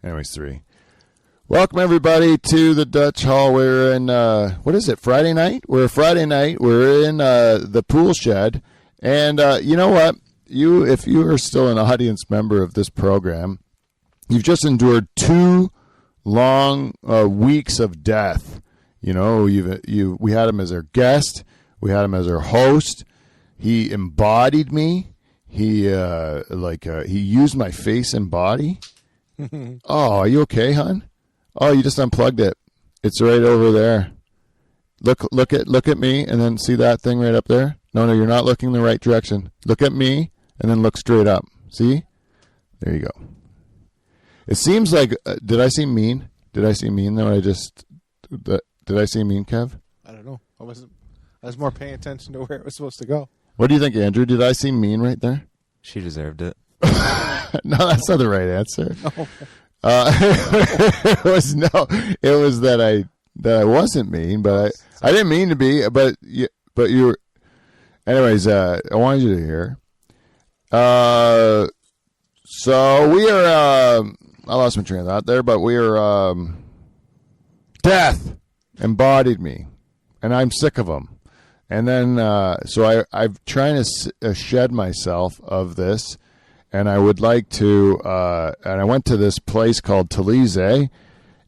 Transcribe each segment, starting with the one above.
Anyways, 3. Welcome, everybody, to the Dutch Hall. We're in, what is it, Friday night? We're Friday night. We're in the pool shed. And you know what? If you are still an audience member of this program, you've just endured 2 long weeks of death. You know, we had him as our guest. We had him as our host. He embodied me. He used my face and body. Oh, are you okay, hon? Oh, you just unplugged it. It's right over there. Look at me, and then see that thing right up there? No, you're not looking the right direction. Look at me, and then look straight up. See? There you go. It seems like, did I seem mean? Did I seem mean, though? Did I seem mean, Kev? I don't know. I was more paying attention to where it was supposed to go. What do you think, Andrew? Did I seem mean right there? She deserved it. No, that's not the right answer. No. It was that I wasn't mean, but I didn't mean to be. But you were. Anyways, I wanted you to hear. So we are. I lost my train of thought there, but we are. Death embodied me, and I'm sick of them. And then, so I'm trying to shed myself of this, and I would like to, and I went to this place called Talise.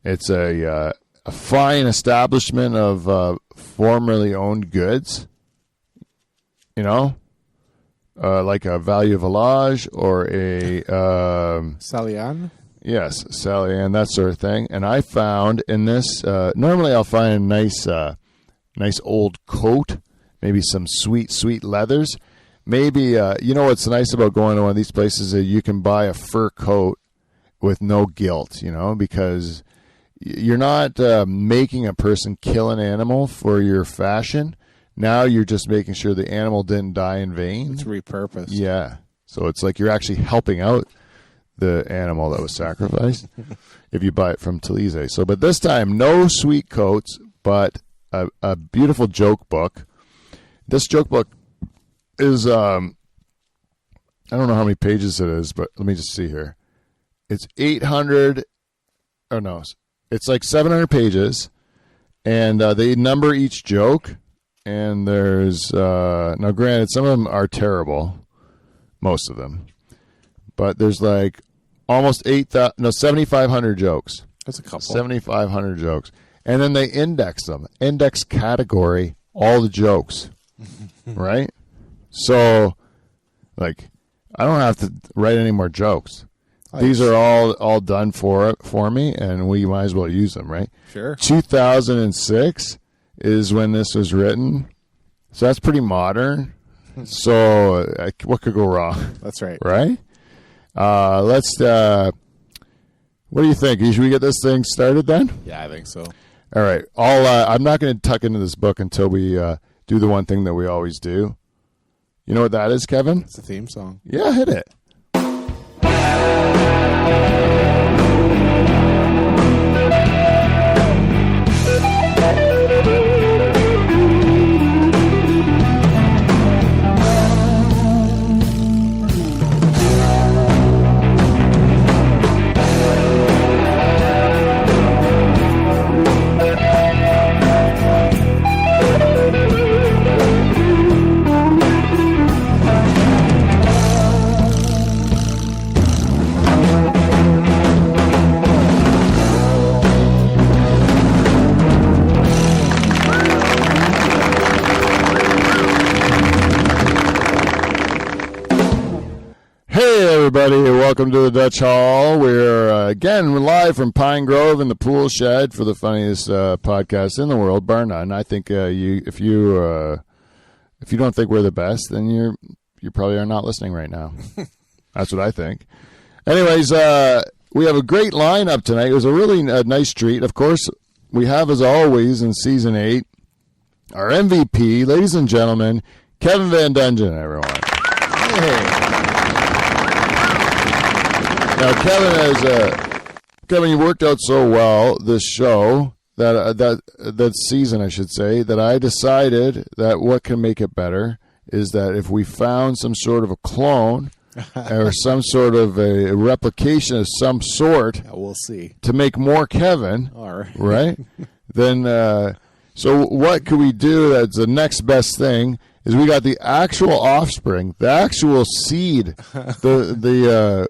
It's a fine establishment of formerly owned goods, you know, like a Value Village or a... Salian? Yes, Salian, that sort of thing. And I found in this, normally I'll find a nice old coat, maybe some sweet leathers. Maybe, you know what's nice about going to one of these places is that you can buy a fur coat with no guilt, you know, because you're not making a person kill an animal for your fashion. Now you're just making sure the animal didn't die in vain. It's repurposed. Yeah. So it's like you're actually helping out the animal that was sacrificed if you buy it from Talise. So, but this time, no sweet coats, but a beautiful joke book. This joke book is, I don't know how many pages it is, but let me just see here. It's 800, oh no, it's like 700 pages, and they number each joke, and there's, now granted, some of them are terrible, most of them, but there's like almost 7,500 jokes. That's a couple. 7,500 jokes. And then they index them. Index category, all the jokes. Right? So, like, I don't have to write any more jokes. Nice. These are all done for me, and we might as well use them, right? Sure. 2006 is when this was written. So that's pretty modern. So what could go wrong? That's right. Right? What do you think? Should we get this thing started then? Yeah, I think so. All right. I'm not going to tuck into this book until we do the one thing that we always do. You know what that is, Kevin? It's a theme song. Yeah, hit it. Everybody, welcome to the Dutch Hall. We're again live from Pine Grove in the pool shed for the funniest podcast in the world, bar none. I think if you don't think we're the best, then you probably are not listening right now. That's what I think. Anyways, we have a great lineup tonight. It was a really nice treat. Of course, we have, as always, in season 8, our MVP, ladies and gentlemen, Kevin Van Dongen, everyone. Hey. Now, Kevin, you worked out so well this show, that season, I should say, that I decided that what can make it better is that if we found some sort of a clone or some sort of a replication of some sort We'll see. to make more Kevin, All right. right? Then, so what could we do that's the next best thing is we got the actual offspring, the actual seed, the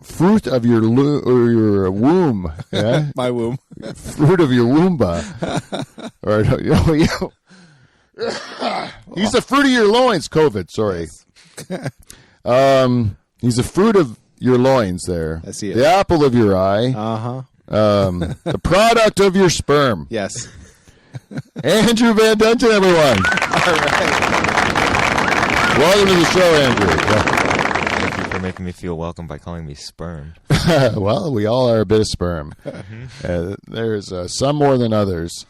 fruit of your your womb, yeah? My womb. Fruit of your woomba. Or, he's the fruit of your loins, COVID, sorry. He's the fruit of your loins there. I see it. The apple of your eye. Uh-huh. The product of your sperm. Yes. Andrew Van Dongen, everyone. All right. Welcome to the show, Andrew. Thank you for making me feel welcome by calling me Sperm. Well, we all are a bit of sperm. There's some more than others.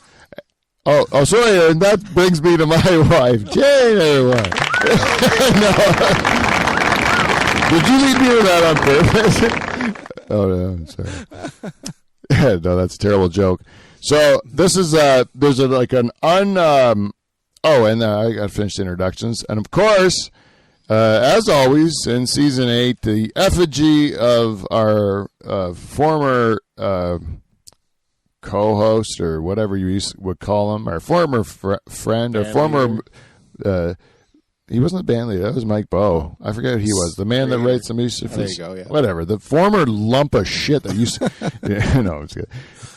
Oh, sorry, and that brings me to my wife, Jane, everyone. No. Did you lead me with that on purpose? Oh, no, I'm sorry. No, that's a terrible joke. So this is, there's I got to finish the introductions. And of course, as always, in season 8, the effigy of our former co-host or whatever you would call him, our former friend, or former, he wasn't the band leader, that was Mike Bowe. I forget who he was. The man that writes the music. There you go, yeah. Whatever. The former lump of shit that used to, yeah, no, it's good.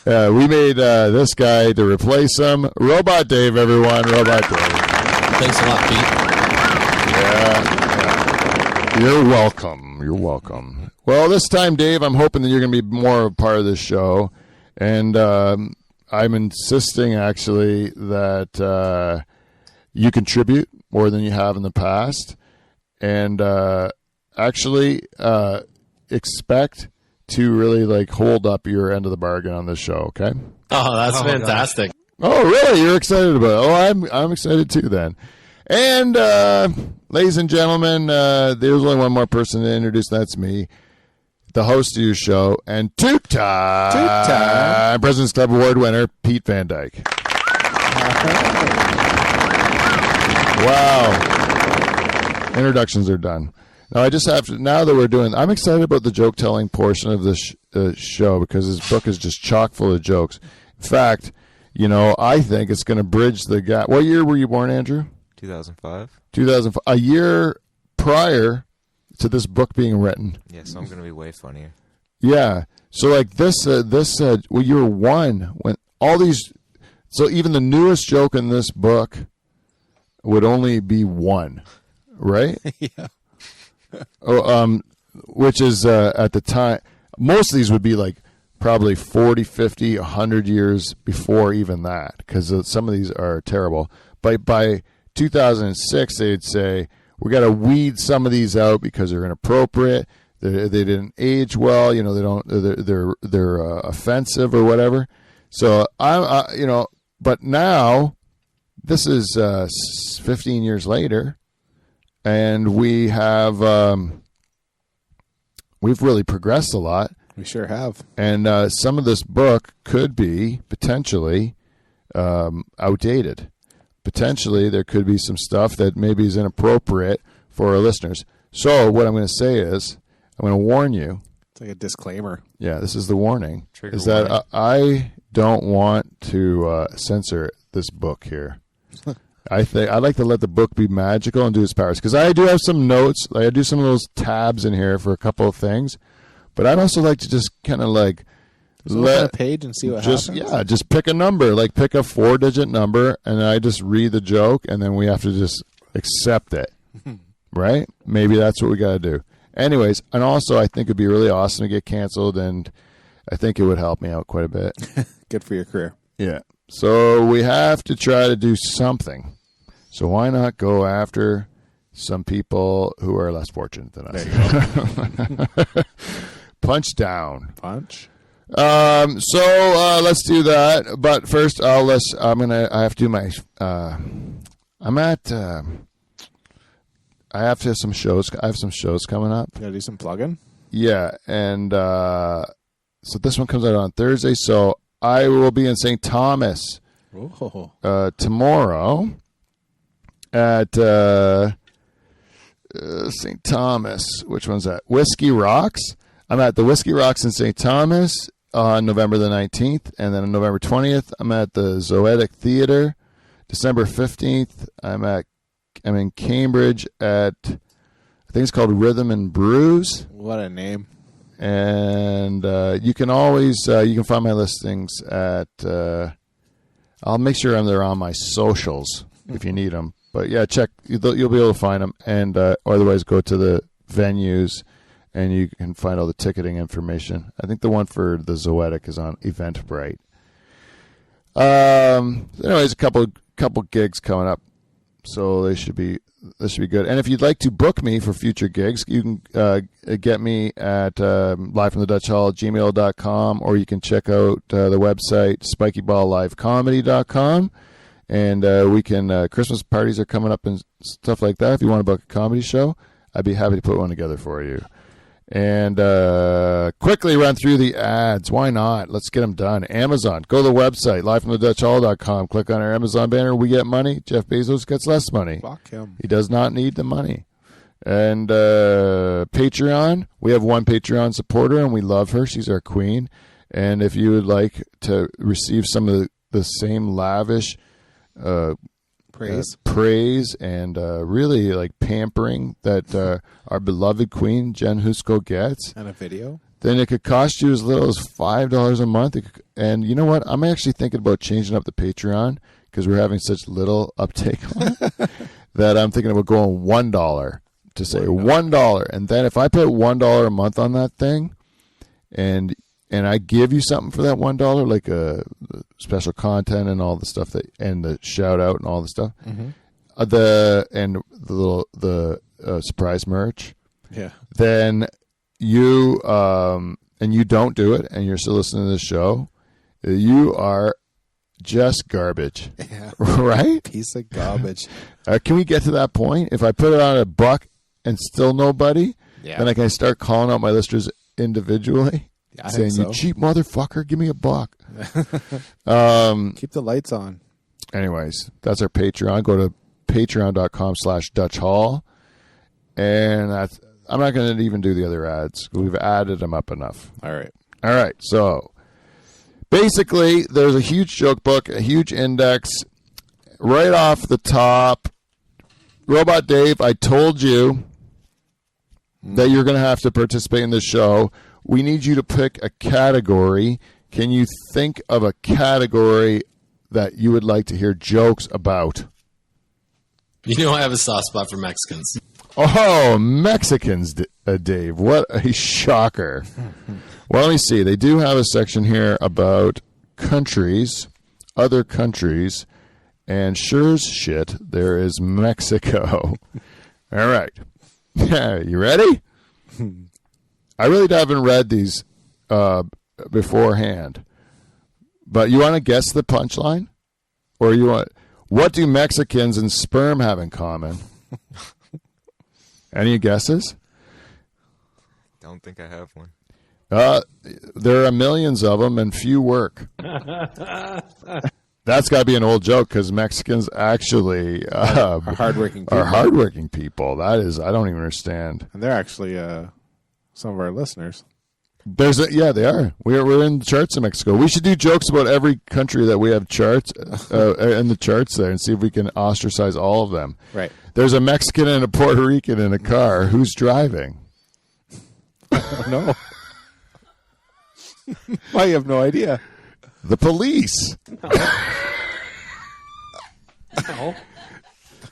We made this guy to replace him. Robot Dave, everyone. Robot Dave. Thanks a lot, Pete. Yeah. You're welcome. You're welcome. Well, this time, Dave, I'm hoping that you're going to be more of a part of this show. And I'm insisting, actually, that you contribute more than you have in the past. And actually expect to really, hold up your end of the bargain on this show, okay? Oh, that's fantastic. Oh, really? You're excited about it? Oh, I'm excited too then. And, ladies and gentlemen, there's only one more person to introduce, and that's me, the host of your show, and two-time President's Club Award winner, Pete Van Dyke. Wow. Introductions are done. Now, I just have to, now that we're doing, I'm excited about the joke-telling portion of this show because his book is just chock full of jokes. In fact, I think it's going to bridge the gap. What year were you born, Andrew? 2005. 2005. A year prior to this book being written. Yeah, so I'm going to be way funnier. Yeah. So well, you were one when all these, so even the newest joke in this book would only be one, right? Yeah. Which is at the time, most of these would be probably 40, 50, 100 years before even that, because some of these are terrible. But by 2006, they'd say, we got to weed some of these out because they're inappropriate. They didn't age well. They're offensive or whatever. So but now this is 15 years later, and we have we've really progressed a lot. We sure have. And some of this book could be potentially outdated. Potentially, there could be some stuff that maybe is inappropriate for our listeners. So what I'm going to say is, I'm going to warn you. It's like a disclaimer. Yeah, this is the warning. Trigger is that warning. I don't want to censor this book here. I'd like to let the book be magical and do its powers. Because I do have some notes. I do some of those tabs in here for a couple of things. But I'd also like to just kind of Open a page and see what happens. Yeah, just pick a number, pick a 4-digit number, and I just read the joke, and then we have to just accept it, right? Maybe that's what we got to do. Anyways, and also I think it'd be really awesome to get canceled, and I think it would help me out quite a bit. Good for your career. Yeah. So we have to try to do something. So why not go after some people who are less fortunate than us? There you go. Punch down. Punch. So let's do that. But first, I have to do my. I have to have some shows. I have some shows coming up. You gotta do some plugging. Yeah, and so this one comes out on Thursday. So I will be in St. Thomas tomorrow at St. Thomas. Which one's that? Whiskey Rocks. I'm at the Whiskey Rocks in St. Thomas on November the 19th. And then on November 20th, I'm at the Zoetic Theater. December 15th, I'm in Cambridge at, I think it's called Rhythm and Brews. What a name. And you can always, you can find my listings at, I'll make sure they're on my socials if you need them. But yeah, check, you'll be able to find them. And otherwise go to the venues and you can find all the ticketing information. I think the one for the Zoetic is on Eventbrite. Anyways, a couple gigs coming up, so this should be good. And if you'd like to book me for future gigs, you can get me at livefromthedutchhall@gmail.com, or you can check out the website spikyballLiveComedy.com. And we can Christmas parties are coming up and stuff like that. If you want to book a comedy show, I'd be happy to put one together for you. And quickly run through the ads. Why not? Let's get them done. Amazon. Go to the website, livefromthedutchhall.com. Click on our Amazon banner. We get money. Jeff Bezos gets less money. Fuck him. He does not need the money. And Patreon. We have one Patreon supporter, and we love her. She's our queen. And if you would like to receive some of the same lavish praise and really like pampering that our beloved queen Jen Husko gets, and a video, then it could cost you as little as $5 a month. And you know what? I'm actually thinking about changing up the Patreon because we're having such little uptake on it that I'm thinking about going $1 to say $1. And then if I put $1 a month on that thing, and I give you something for that $1, like a special content and all the stuff and the shout out and all the stuff, the surprise merch. Yeah. Then you and you don't do it, and you're still listening to the show. You are just garbage, yeah. Right? Piece of garbage. Can we get to that point? If I put it on $1 and still nobody, then I can start calling out my listeners individually. Yeah, saying, so. You cheap motherfucker, give me $1. Keep the lights on. Anyways, that's our Patreon. Go to patreon.com/DutchHall. And I'm not going to even do the other ads. We've added them up enough. All right. So basically, there's a huge joke book, a huge index. Right off the top, Robot Dave, I told you that you're going to have to participate in this show. We need you to pick a category. Can you think of a category that you would like to hear jokes about? You know I have a soft spot for Mexicans. Oh, Mexicans, Dave. What a shocker. Well, let me see. They do have a section here about countries, other countries, and sure as shit, there is Mexico. All right. You ready? I really haven't read these beforehand. But you want to guess the punchline? Or you want, what do Mexicans and sperm have in common? Any guesses? Don't think I have one. There are millions of them and few work. That's got to be an old joke because Mexicans actually are hardworking people. That is, I don't even understand. And they're actually some of our listeners. They are. We're in the charts in Mexico. We should do jokes about every country that we have charts in the charts there and see if we can ostracize all of them. Right. There's a Mexican and a Puerto Rican in a car. Who's driving? No. I have no idea. The police. No.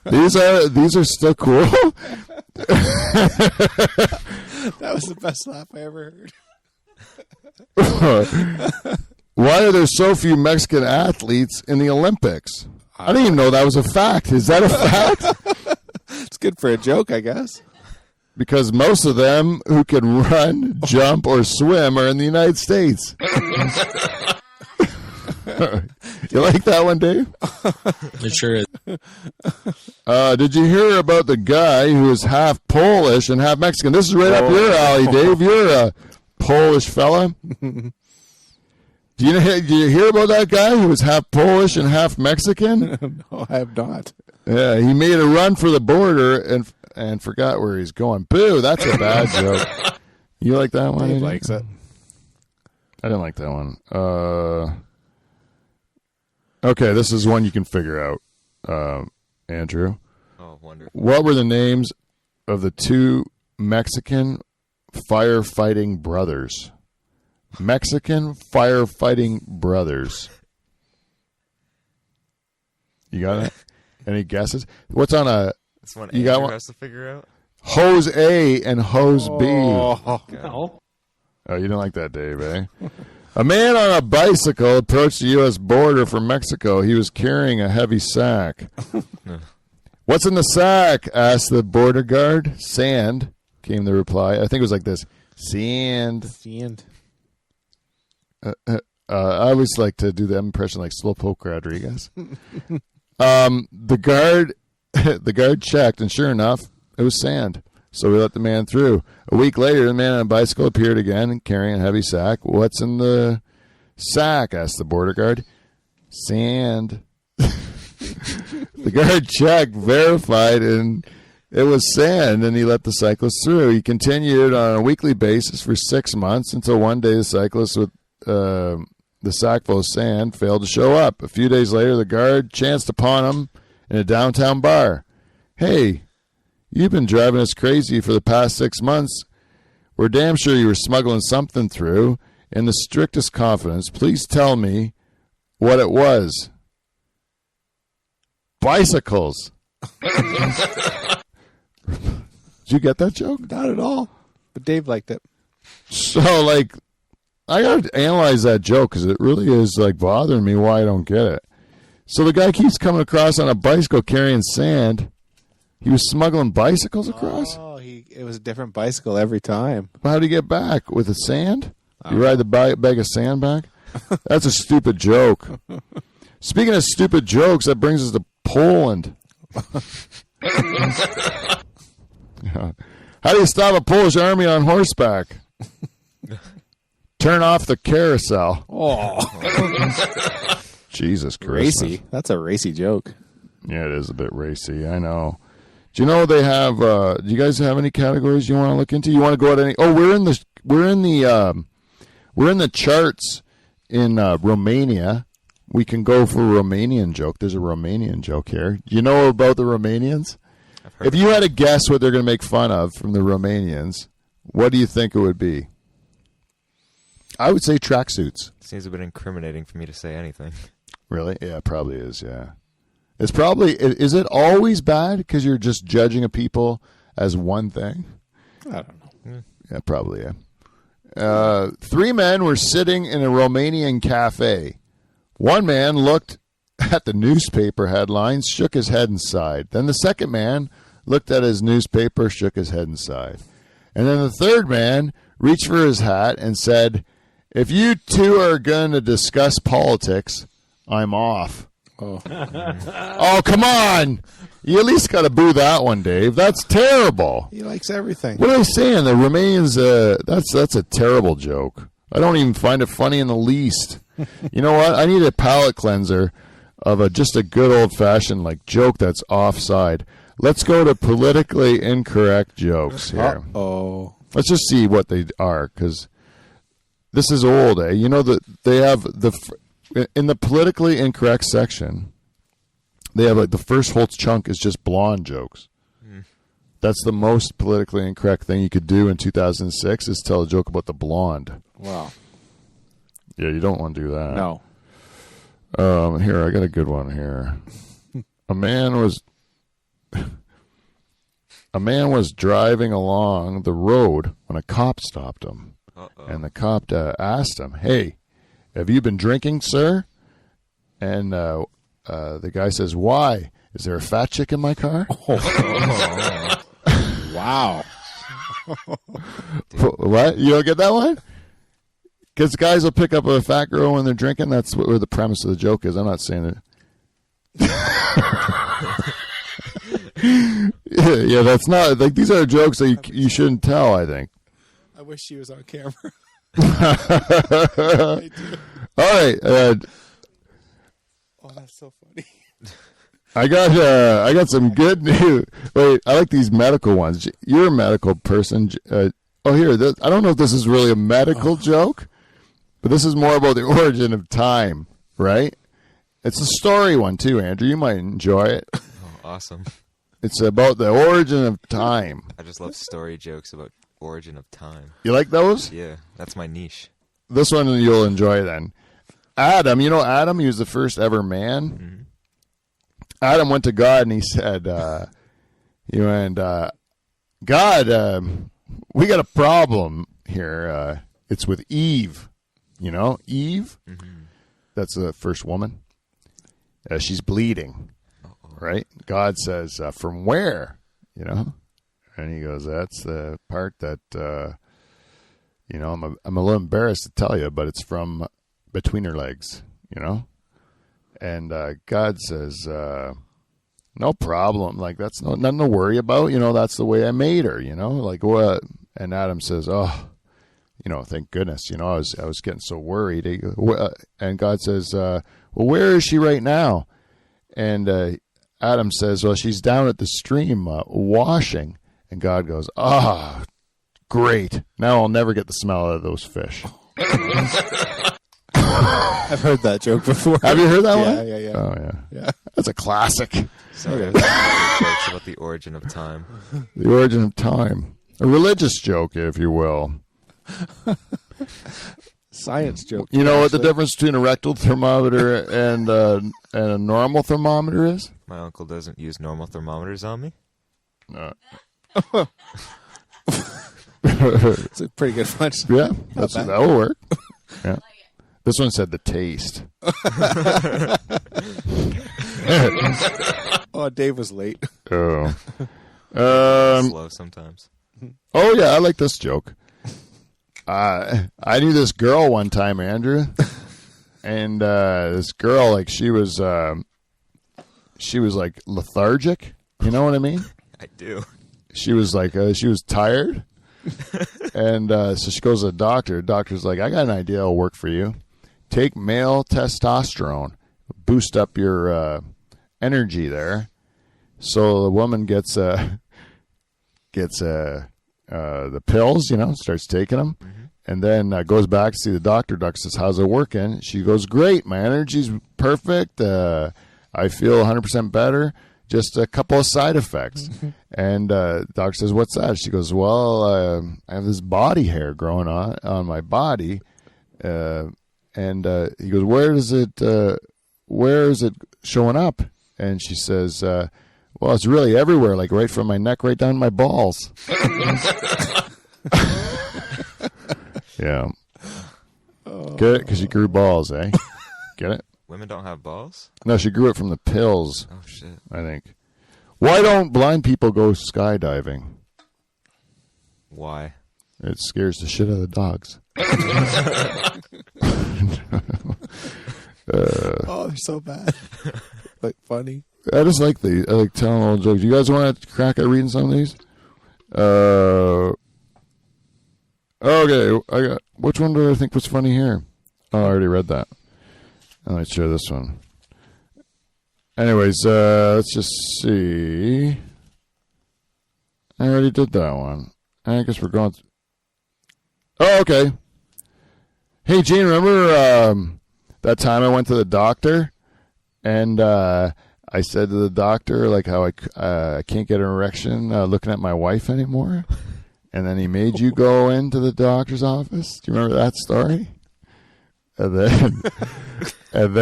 These are still cool. That was the best laugh I ever heard. Why are there so few Mexican athletes in the Olympics? I didn't even know that was a fact. Is that a fact? It's good for a joke, I guess. Because most of them who can run, jump, or swim are in the United States. You like that one, Dave? It sure is. Did you hear about the guy who is half Polish and half Mexican? This is right up your alley, Dave. You're a Polish fella. Do you hear about that guy who was half Polish and half Mexican? No, I have not. Yeah, he made a run for the border and forgot where he's going. Boo, that's a bad joke. You like that one? Dave Adrian? likes it. I didn't like that one. Okay, this is one you can figure out, Andrew. Oh, wonderful. What were the names of the two Mexican firefighting brothers? Mexican firefighting brothers. You got it? Any guesses? What's on a This one You got Andrew one? has to figure out. hose A and hose B? Oh, No. Oh, you didn't like that, Dave, eh? A man on a bicycle approached the U.S. border from Mexico. He was carrying a heavy sack. What's in the sack? Asked the border guard. Sand, came the reply. I think it was like this. Sand. Sand. I always like to do the impression like Slowpoke Rodriguez. The guard checked, and sure enough, it was sand. So we let the man through. A week later, the man on a bicycle appeared again, carrying a heavy sack. What's in the sack? Asked the border guard. Sand. The guard checked, verified, and it was sand, and he let the cyclist through. He continued on a weekly basis for 6 months until one day the cyclist with the sack full of sand failed to show up. A few days later, the guard chanced upon him in a downtown bar. Hey, you've been driving us crazy for the past 6 months. We're damn sure you were smuggling something through. In the strictest confidence, please tell me what it was. Bicycles. Did you get that joke? Not at all. But Dave liked it. So, like, I got to analyze that joke because it really is, like, bothering me why I don't get it. So the guy keeps coming across on a bicycle carrying sand. He was smuggling bicycles across? Oh, it was a different bicycle every time. How'd he get back? With the sand? You ride the bag of sand back? That's a stupid joke. Speaking of stupid jokes, that brings us to Poland. Yeah. How do you stop a Polish army on horseback? Turn off the carousel. Oh, Jesus Christ. racy. That's a racy joke. Yeah, it is a bit racy. I know. Do you know they have? Do you guys have any categories you want to look into? You want to go at any? Oh, we're in the charts in Romania. We can go for a Romanian joke. There's a Romanian joke here. Do you know about the Romanians? If you had to guess what they're going to make fun of from the Romanians, what do you think it would be? I would say tracksuits. Seems a bit incriminating for me to say anything. Really? Yeah, it probably is, yeah. It's probably, is it always bad because you're just judging a people as one thing? I don't know. Yeah, probably, yeah. 3 men were sitting in a Romanian cafe. One man looked at the newspaper headlines, shook his head and sighed. Then the second man looked at his newspaper, shook his head and sighed. And then the third man reached for his hat and said, "If you two are going to discuss politics, I'm off." Oh, Oh, come on. You at least got to boo that one, Dave. That's terrible. he likes everything. What are they saying? The Romanians, that's a terrible joke. I don't even find it funny in the least. You know what? I need a palate cleanser of just a good old-fashioned like joke that's offside. Let's go to politically incorrect jokes here. Oh, Let's just see what they are, because this is old, eh? You know that they have in the politically incorrect section, they have like the first whole chunk is just blonde jokes. That's the most politically incorrect thing you could do in 2006 is tell a joke about the blonde. wow. Yeah, you don't want to do that. No. Here, I got a good one here. A man was driving along the road when a cop stopped him. Uh-oh. And the cop asked him, "Hey, have you been drinking, sir?" And the guy says, "Why? Is there a fat chick in my car?" Wow. What? You don't get that one? Because guys will pick up a fat girl when they're drinking. That's where the premise of the joke is. I'm not saying it. Yeah, that's not like these are jokes that you shouldn't tell. I think. I wish she was on camera. All right. Oh, that's so funny. I got some good news. Wait, I like these medical ones. You're a medical person. Here, I don't know if this is really a medical joke, but this is more about the origin of time, right? It's a story one too, Andrew. You might enjoy it. Oh, awesome. It's about the origin of time. I just love story jokes about origin of time. You like those? Yeah, that's my niche. This one you'll enjoy then. Adam, you know Adam? He was the first ever man. Mm-hmm. Adam went to God and he said, God, we got a problem here. It's with Eve. You know, Eve? Mm-hmm. That's the first woman. She's bleeding, right? God says, from where? You know? And he goes, that's the part that, I'm a little embarrassed to tell you, but it's from between her legs, you know? And God says, no problem. Like, that's nothing to worry about. You know, that's the way I made her, you know? Like, what? And Adam says, oh, thank goodness. You know, I was getting so worried. And God says, well, where is she right now? And Adam says, well, she's down at the stream washing. And God goes, great. Now I'll never get the smell out of those fish. I've heard that joke before. Have you heard that one? Yeah. Oh, yeah. That's a classic. Sorry, jokes about the origin of time. The origin of time. A religious joke, if you will. Science joke. You know what the difference between a rectal thermometer and a normal thermometer is? My uncle doesn't use normal thermometers on me. It's a pretty good punch. Yeah, that will work. Yeah. This one said the taste. Oh, Dave was late. Oh. Slow sometimes. Oh, yeah, I like this joke. I knew this girl one time, Andrew. And this girl, like, she was like lethargic. You know what I mean? I do. She was like, she was tired. And so she goes to the doctor. The doctor's like, I got an idea that'll work for you. Take male testosterone, boost up your energy there. So the woman gets the pills, starts taking them, and then goes back to see the doctor. Doctor says, how's it working? She goes, great. My energy's perfect. I feel 100% better. Just a couple of side effects. And doctor says, what's that? She goes, well, I have this body hair growing on my body. And he goes, where is it showing up? And she says, well, it's really everywhere, like right from my neck right down to my balls. Yeah. Get it? Because she grew balls, eh? Get it? Women don't have balls? No, she grew it from the pills. Oh, shit. I think. Why don't blind people go skydiving? Why? It scares the shit out of the dogs. Oh, they're so bad. Like, funny. I just like I like telling old jokes. You guys want to crack at reading some of these? Okay, which one do I think was funny here? Oh, I already read that. Let's share this one. Anyways, let's just see. I already did that one. I guess we're going. Oh, okay. Hey, Gene, remember that time I went to the doctor and I said to the doctor like how I can't get an erection looking at my wife anymore, and then he made you go into the doctor's office. Do you remember that story? And then and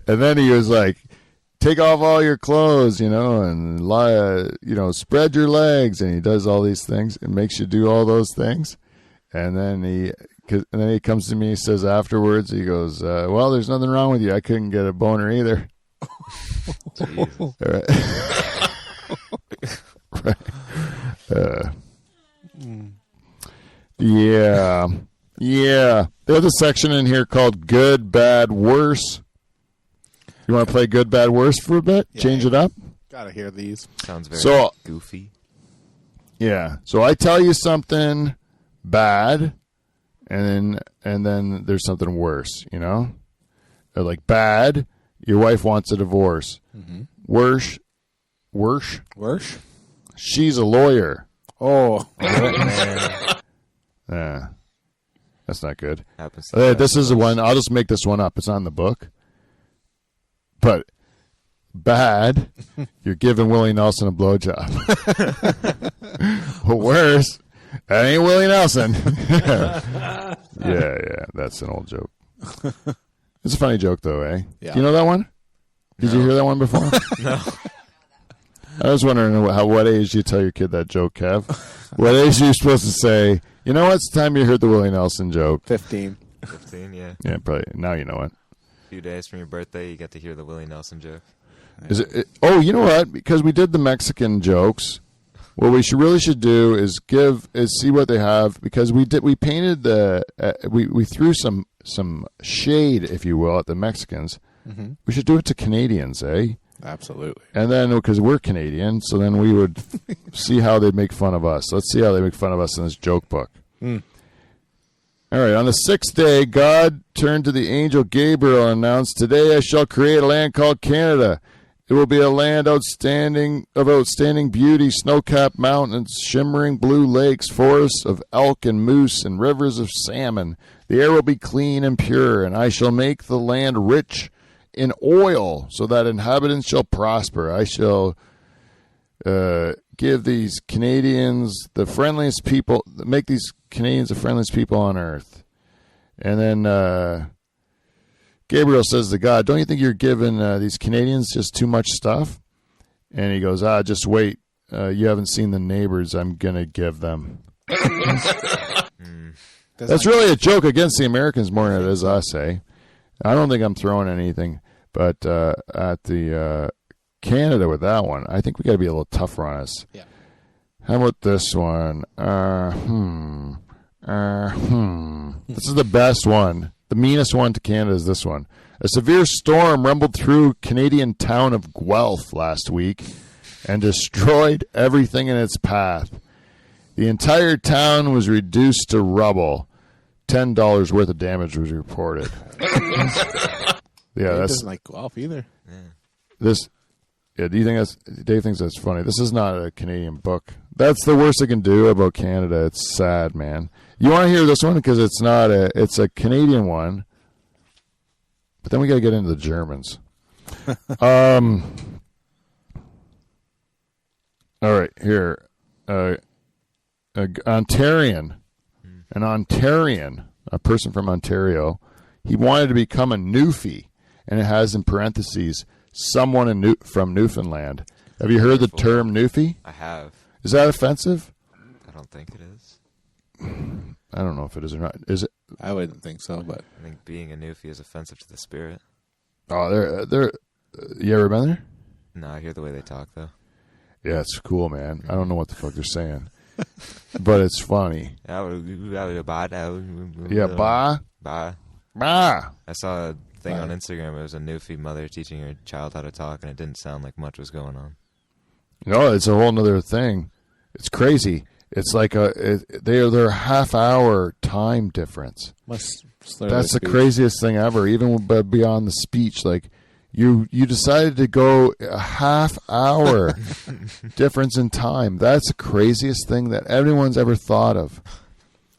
then he was like, take off all your clothes, and spread your legs, and he does all these things and makes you do all those things, and then he comes to me, he says afterwards, he goes, well, there's nothing wrong with you. I couldn't get a boner either. Jesus. Right. Yeah. Yeah. There's a section in here called Good, Bad, Worse. You want to play Good, Bad, Worse for a bit? Yeah. Change it up? Gotta hear these. Sounds very goofy. Yeah. So I tell you something bad, and then there's something worse, Like bad, Your wife wants a divorce. Worse. She's a lawyer. Oh. Yeah. That's not good. Happens This is the one. I'll just make this one up. It's on the book. But bad, you're giving Willie Nelson a blowjob. But worse, that ain't Willie Nelson. Yeah. That's an old joke. It's a funny joke, though, eh? Yeah. Do you know that one? Did you hear that one before? No. I was wondering what age you tell your kid that joke, Kev. What age are you supposed to say, you know what, it's time you heard the Willie Nelson joke? 15. 15, yeah. Yeah, probably. Now you know it. A few days from your birthday, you get to hear the Willie Nelson joke. Is oh, you know what? Because we did the Mexican jokes, what we really should do is see what they have, because we painted we threw some shade, if you will, at the Mexicans. Mm-hmm. We should do it to Canadians, eh? Absolutely. And then, because we're Canadian, so then we would see how they make fun of us. Let's see how they make fun of us in this joke book. Mm. All right. On the sixth day, God turned to the angel Gabriel and announced, "Today I shall create a land called Canada. It will be a land of outstanding beauty, snow-capped mountains, shimmering blue lakes, forests of elk and moose, and rivers of salmon. The air will be clean and pure, and I shall make the land rich in oil, so that inhabitants shall prosper. I shall give these Canadians the friendliest people, make these Canadians the friendliest people on earth." And then Gabriel says to God, "Don't you think you're giving these Canadians just too much stuff?" And he goes, "Just wait. You haven't seen the neighbors I'm going to give them." That's really a joke against the Americans more than it is us, eh? I don't think I'm throwing anything, but at the Canada with that one, I think we got to be a little tougher on us. Yeah. How about this one? This is the best one. The meanest one to Canada is this one. A severe storm rumbled through Canadian town of Guelph last week and destroyed everything in its path. The entire town was reduced to rubble. $10 worth of damage was reported. Yeah, Dave that's doesn't like golf either. this. Yeah, do you think that's? Dave thinks that's funny. This is not a Canadian book. That's the worst I can do about Canada. It's sad, man. You want to hear this one because it's not a. It's a Canadian one, but then we got to get into the Germans. All right, here, an Ontarian, a person from Ontario, he wanted to become a Newfie, and it has in parentheses, someone from Newfoundland. Have you heard the term Newfie? I have. Is that offensive? I don't think it is. I don't know if it is or not. Is it? I wouldn't think so, but I think being a newfie is offensive to the spirit. Oh, they're. You ever been there? No, I hear the way they talk, though. Yeah, it's cool, man. I don't know what the fuck they're saying, but it's funny. Yeah, ba. Ba. Ba. I saw a thing on Instagram. It was a newfie mother teaching her child how to talk, and it didn't sound like much was going on. No, it's a whole nother thing. It's crazy. It's like they're half-hour time difference. that's the craziest thing ever. Even beyond the speech, like you decided to go a half-hour difference in time. That's the craziest thing that anyone's ever thought of.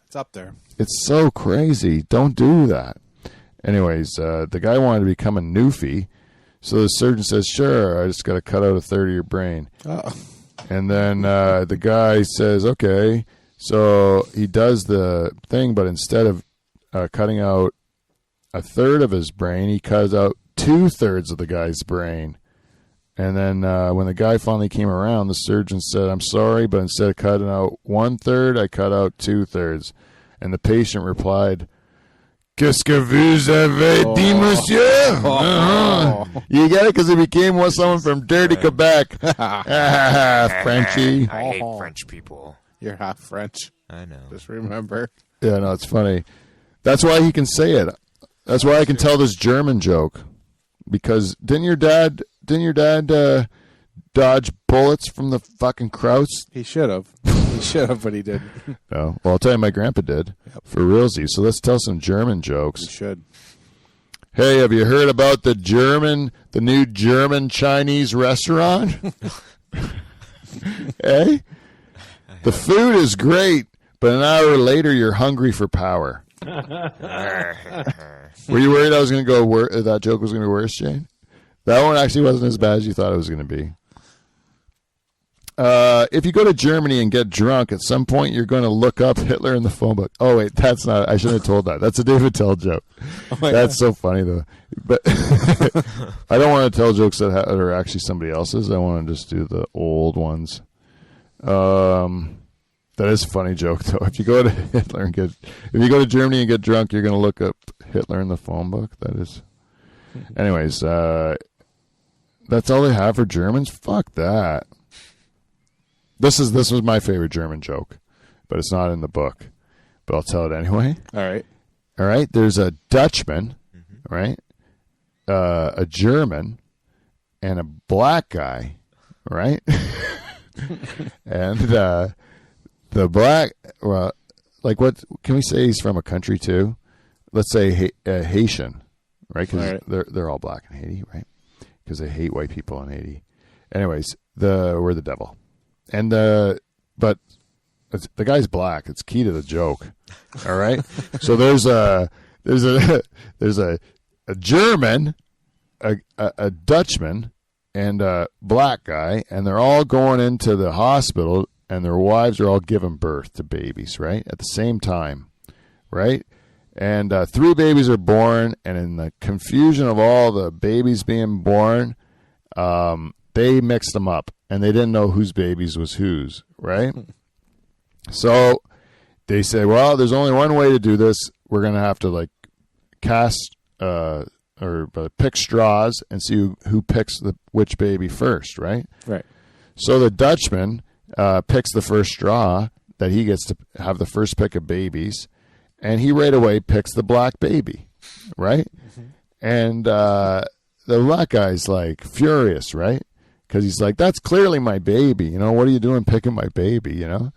It's up there. It's so crazy. Don't do that. Anyways, the guy wanted to become a Newfie, so the surgeon says, "Sure, I just got to cut out a third of your brain." Oh. And then the guy says, "Okay." So he does the thing, but instead of cutting out a third of his brain, he cuts out 2/3 of the guy's brain. And then when the guy finally came around, the surgeon said, "I'm sorry, but instead of cutting out 1/3, I cut out 2/3. And the patient replied, "Qu'est-ce que vous avez dit, monsieur?" You get it? Because he became someone from dirty Quebec. Frenchie. I hate French people. You're half French. I know. Just remember. Yeah, no, it's funny. That's why he can say it. That's why I can tell this German joke. Because didn't your dad dodge bullets from the fucking Krauts? He should have. But he didn't. No. Well, I'll tell you, my grandpa did. Yep. For realsy. So let's tell some German jokes. You should. Hey, have you heard about the new German Chinese restaurant? Hey? The food is great, but an hour later you're hungry for power. Were you worried I was going to go that joke was going to be worse, Jane? That one actually wasn't as bad as you thought it was going to be. If you go to Germany and get drunk, at some point you're going to look up Hitler in the phone book. Oh, wait, that's not. I shouldn't have told that. That's a David Tell joke. That's so funny, though. But I don't want to tell jokes that are actually somebody else's. I want to just do the old ones. That is a funny joke, though. If you go to Germany and get drunk, you're going to look up Hitler in the phone book. That is. Anyways, that's all they have for Germans. Fuck that. This was my favorite German joke, but it's not in the book. But I'll tell it anyway. All right. There's a Dutchman, right? A German, and a black guy, right? And the black, well, like what can we say? He's from a country too. Let's say Haitian, right? Because they're all black in Haiti, right? Because they hate white people in Haiti. Anyways, we're the devil. And but the guy's black. It's key to the joke. All right. So there's a German, a Dutchman, and a black guy, and they're all going into the hospital, and their wives are all giving birth to babies, right, at the same time, right? And 3 babies are born, and in the confusion of all the babies being born, they mixed them up. And they didn't know whose babies was whose, right? So they say, well, there's only one way to do this. We're going to have to cast or pick straws and see who picks which baby first, right? Right. So the Dutchman picks the first straw that he gets to have the first pick of babies, and he right away picks the black baby, right? Mm-hmm. And the black guy's furious, right? Because he's like, that's clearly my baby. What are you doing picking my baby, And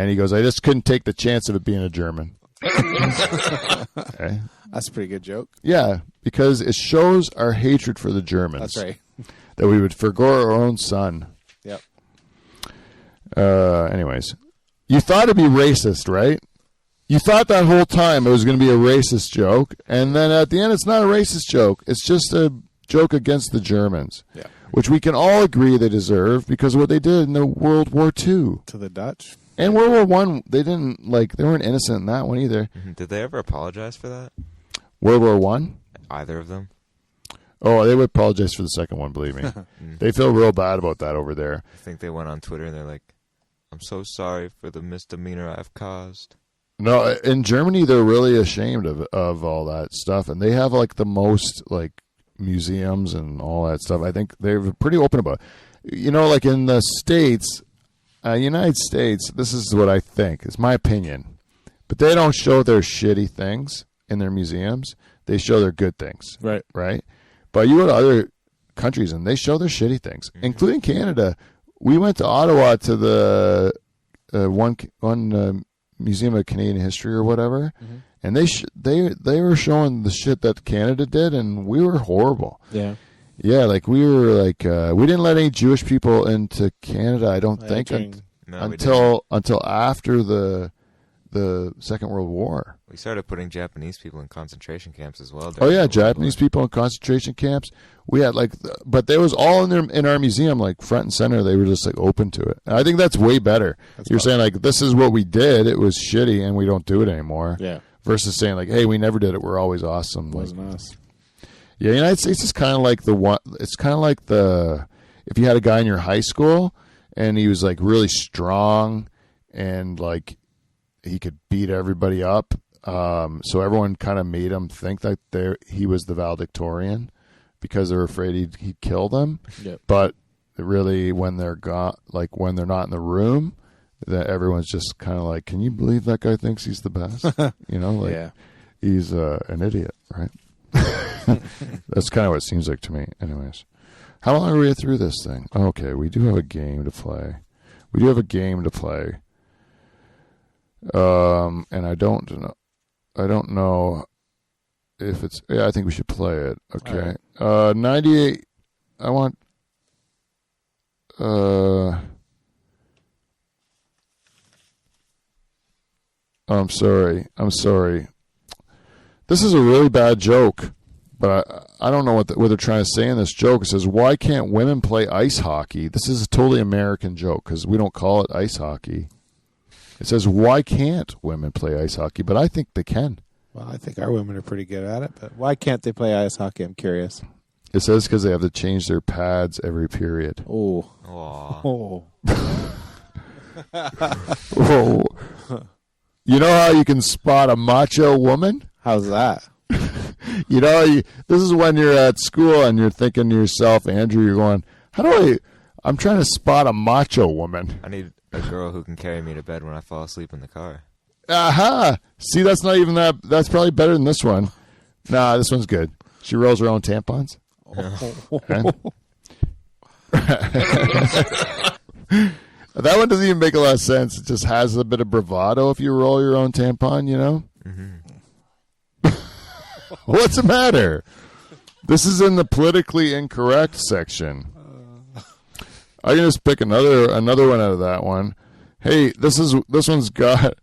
he goes, I just couldn't take the chance of it being a German. Okay. That's a pretty good joke. Yeah, because it shows our hatred for the Germans. That's right. That we would forgo our own son. Yep. Anyways, you thought it'd be racist, right? You thought that whole time it was going to be a racist joke. And then at the end, it's not a racist joke. It's just a joke against the Germans. Yeah. Which we can all agree they deserve because of what they did in the World War II. To the Dutch. And World War I, they weren't innocent in that one either. Did they ever apologize for that? World War I? Either of them? Oh, they would apologize for the second one, believe me. They feel real bad about that over there. I think they went on Twitter and they're like, I'm so sorry for the misdemeanor I've caused. No, in Germany, they're really ashamed of all that stuff. And they have the most museums and all that stuff. I think they're pretty open about it. In the States, United States, this is what I think. It's my opinion. But they don't show their shitty things in their museums. They show their good things. Right. Right? But you go to other countries and they show their shitty things, including Canada. We went to Ottawa to the one Museum of Canadian History or whatever, and they were showing the shit that Canada did, and we were horrible. Yeah. Yeah, we were we didn't let any Jewish people into Canada, I don't think, until after the Second World War. We started putting Japanese people in concentration camps as well. Oh yeah, Japanese people in concentration camps. We had but they was all in our museum, front and center. They were just open to it. And I think that's way better. You're saying this is what we did. It was shitty, and we don't do it anymore. Yeah. Versus saying hey, we never did it. We're always awesome. It wasn't us. Yeah, the United States is kind of like the one. It's kind of like if you had a guy in your high school and he was really strong and he could beat everybody up. So everyone kind of made him think that he was the valedictorian because they're afraid he'd kill them. Yep. But really, when they're when they're not in the room, that everyone's just kind of can you believe that guy thinks he's the best? Yeah. He's an idiot, right? That's kind of what it seems like to me. Anyways, how long are we through this thing? Okay, we do have a game to play. And I don't know if it's, yeah, I think we should play it. Okay. 98. I want. I'm sorry. This is a really bad joke, but I don't know what they're trying to say in this joke. It says, why can't women play ice hockey? This is a totally American joke because we don't call it ice hockey. It says, why can't women play ice hockey? But I think they can. Well, I think our women are pretty good at it, but why can't they play ice hockey? I'm curious. It says because they have to change their pads every period. Oh. Aw. Whoa. You know how you can spot a macho woman? How's that? You know, this is when you're at school and you're thinking to yourself, Andrew, you're going, I'm trying to spot a macho woman. I need a girl who can carry me to bed when I fall asleep in the car. Aha! See, that's not even that. That's probably better than this one. Nah, this one's good. She rolls her own tampons. That one doesn't even make a lot of sense. It just has a bit of bravado if you roll your own tampon, you know? Mm-hmm. What's the matter? This is in the politically incorrect section. I can just pick another one out of that one. Hey, this one's got.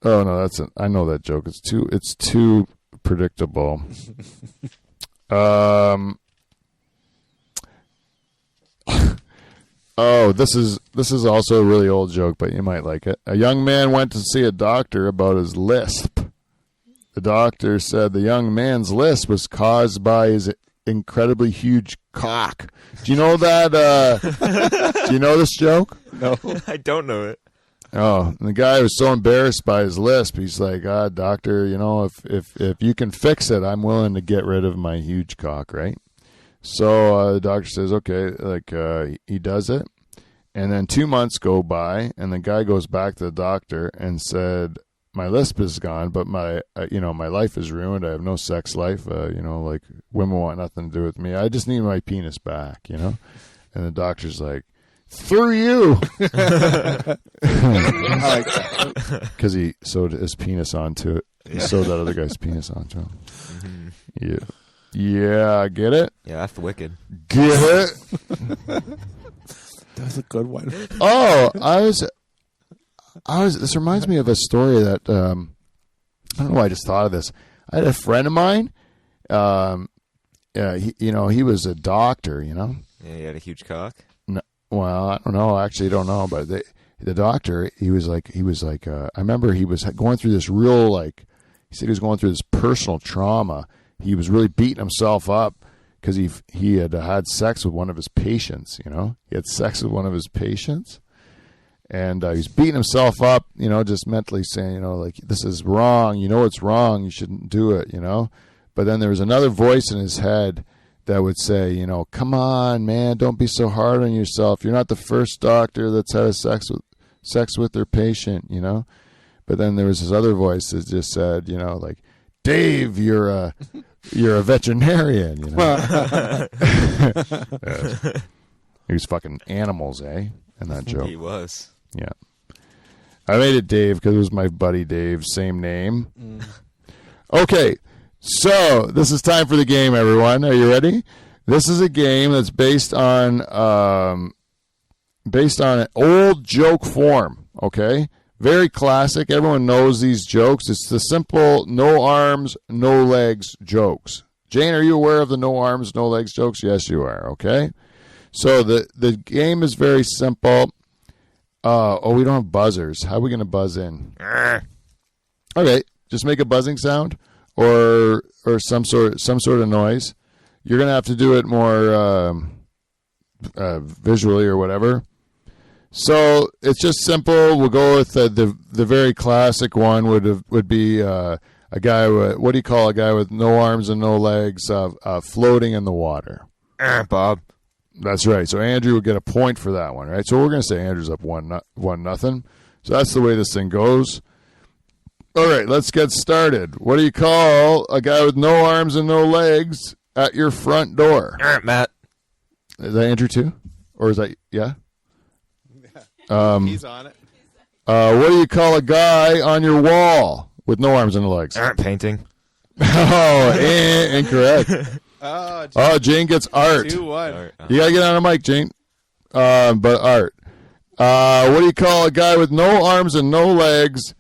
Oh no, I know that joke. It's too predictable. Oh, this is also a really old joke, but you might like it. A young man went to see a doctor about his lisp. The doctor said the young man's lisp was caused by his incredibly huge cock. Do you know that? Do you know this joke? No, I don't know it. Oh, and the guy was so embarrassed by his lisp. He's like, doctor, you know, if you can fix it, I'm willing to get rid of my huge cock, right? So the doctor says, okay, he does it. And then 2 months go by, and the guy goes back to the doctor and said, my lisp is gone, but my life is ruined. I have no sex life. Like women want nothing to do with me. I just need my penis back, you know? And the doctor's like, through you. I like that. Because he sewed his penis onto it. He sewed that other guy's penis onto him. Mm-hmm. Yeah. Yeah, get it? Yeah, that's wicked. Get it? That was a good one. Oh, I was. This reminds me of a story that I don't know why I just thought of this. I had a friend of mine. He was a doctor. You know. Yeah, he had a huge cock. No, well, I don't know. I actually don't know, but the doctor, he was like. I remember he was going through this real he said he was going through this personal trauma. He was really beating himself up because he had sex with one of his patients. You know, he had sex with one of his patients. And he's beating himself up, you know, just mentally saying, you know, like, this is wrong. You know it's wrong. You shouldn't do it, you know. But then there was another voice in his head that would say, you know, come on, man, don't be so hard on yourself. You're not the first doctor that's had sex with their patient, you know. But then there was this other voice that just said, you know, like, Dave, you're a veterinarian, you know. He was fucking animals, eh? In that joke. He was. Yeah. I made it Dave because it was my buddy Dave, same name. Mm. Okay, so this is time for the game, everyone. Are you ready? This is a game that's based on an old joke form, okay? Very classic. Everyone knows these jokes. It's the simple no arms, no legs jokes. Jane, are you aware of the no arms, no legs jokes? Yes, you are, okay? So the game is very simple. We don't have buzzers. How are we going to buzz in? Okay, just make a buzzing sound or some sort of noise. You're going to have to do it more visually or whatever. So it's just simple. We'll go with the very classic one would be a guy with, what do you call a guy with no arms and no legs floating in the water? Bob. That's right. So Andrew will get a point for that one, right? So we're going to say Andrew's up 1-0. So that's the way this thing goes. All right, let's get started. What do you call a guy with no arms and no legs at your front door? Matt. Is that Andrew too? Or is that, yeah? He's on it. What do you call a guy on your wall with no arms and no legs? Painting. Oh, incorrect. Oh, Jane gets art. 2-1. You gotta get on a mic, Jane. But art. What do you call a guy with no arms and no legs,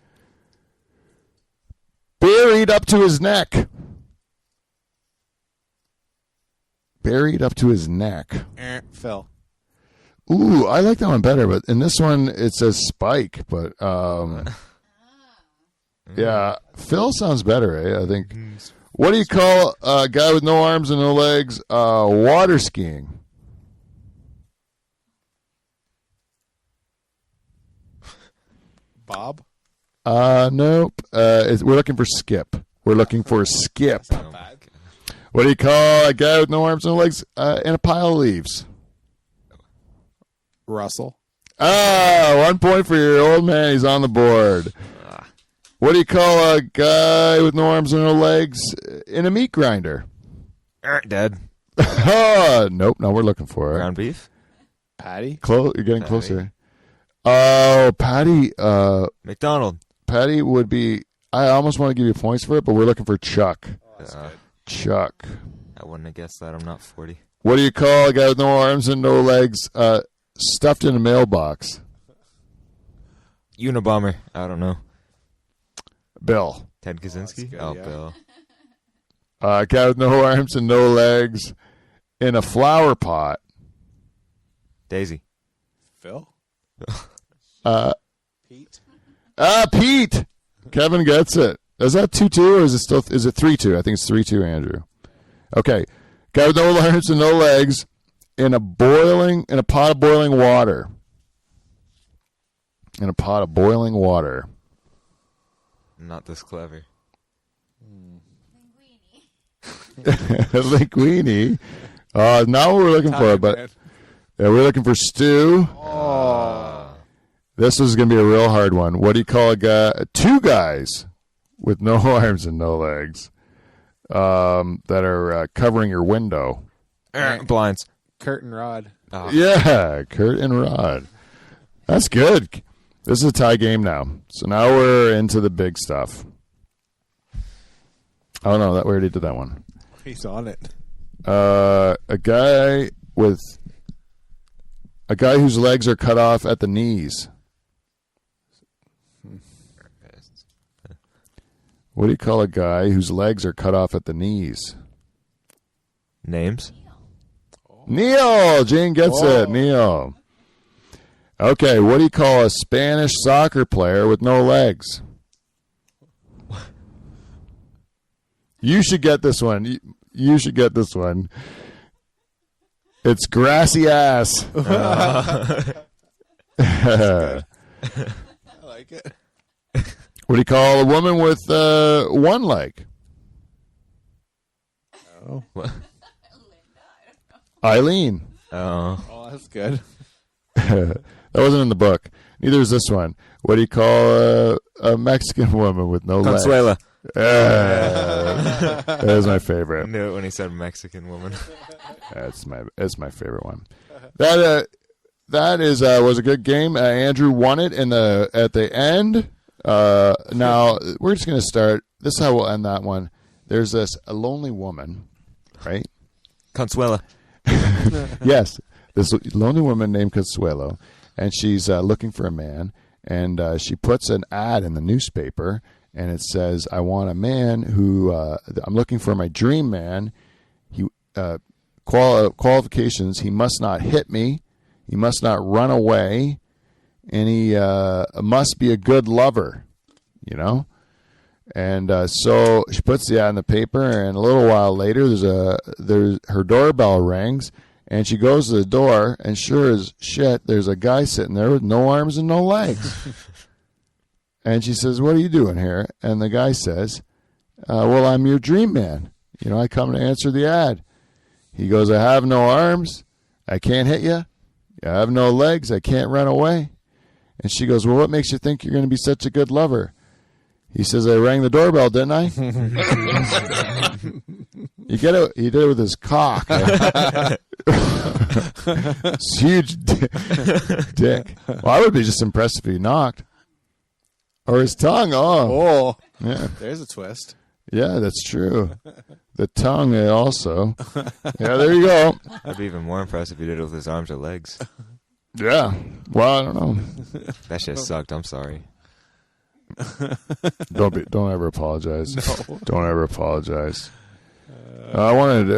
buried up to his neck? Buried up to his neck. Phil. Ooh, I like that one better, but in this one it says Spike. But yeah, Phil sounds better, eh? I think. What do you call a guy with no arms and no legs? Water skiing. Bob? Nope. We're looking for Skip. We're looking for Skip. Not bad. What do you call a guy with no arms and no legs in a pile of leaves? Russell. 1 point for your old man. He's on the board. What do you call a guy with no arms and no legs in a meat grinder? Dead. Nope. No, we're looking for it. Ground beef? Patty? You're getting closer. Oh, Patty. McDonald. Patty would be. I almost want to give you points for it, but we're looking for Chuck. Chuck. I wouldn't have guessed that. I'm not 40. What do you call a guy with no arms and no legs stuffed in a mailbox? Unabomber. I don't know. Bill. Ted Kaczynski? good, Oh, yeah. Bill. A guy with no arms and no legs in a flower pot. Daisy. Phil? Pete? Pete. Kevin gets it. Is that 2-2 or is it 3-2? I think it's 3-2, Andrew. Okay. Guy with no arms and no legs in a pot of boiling water. In a pot of boiling water. Not this clever. Linguini. Not what we're looking for, but yeah, we're looking for Stu. This is going to be a real hard one. What do you call a guy? Two guys with no arms and no legs that are covering your window. Blinds. Kurt and Rod. Oh. Yeah, Kurt and Rod. That's good. This is a tie game now. So now we're into the big stuff. Oh, no, we already did that one. He's on it. A guy whose legs are cut off at the knees. What do you call a guy whose legs are cut off at the knees? Names? Neil! Jane gets it. Neil. Okay, what do you call a Spanish soccer player with no legs? You should get this one. You should get this one. It's grassy ass. I like it. What do you call a woman with one leg? Oh. What? Eileen. Oh. That's good. That wasn't in the book. Neither is this one. What do you call a Mexican woman with no legs? Consuela. That is my I favorite. knew it when he said Mexican woman. That's my favorite one. That was a good game. Andrew won it at the end. Now we're just gonna start. This is how we'll end that one. There's a lonely woman, right? Consuela. Yes, this lonely woman named Consuelo, and she's looking for a man, and she puts an ad in the newspaper, and it says, "I want a man who I'm looking for my dream man. He qualifications: he must not hit me, he must not run away, and he must be a good lover." You know. And so she puts the ad in the paper, and a little while later, her doorbell rings, and she goes to the door, and sure as shit, there's a guy sitting there with no arms and no legs. And she says, "What are you doing here?" And the guy says, "Well, I'm your dream man. You know, I come to answer the ad." He goes, "I have no arms, I can't hit you. I have no legs, I can't run away." And she goes, "Well, what makes you think you're going to be such a good lover?" He says, "I rang the doorbell, didn't I?" You get it? He did it with his cock. It's huge dick. Well, I would be just impressed if he knocked. Or his tongue. Oh. Oh, Yeah. there's a twist. Yeah, that's true. The tongue also. Yeah, there you go. I'd be even more impressed if he did it with his arms or legs. Yeah. Well, I don't know. That shit sucked. I'm sorry. Don't ever apologize. No. Don't ever apologize. I wanted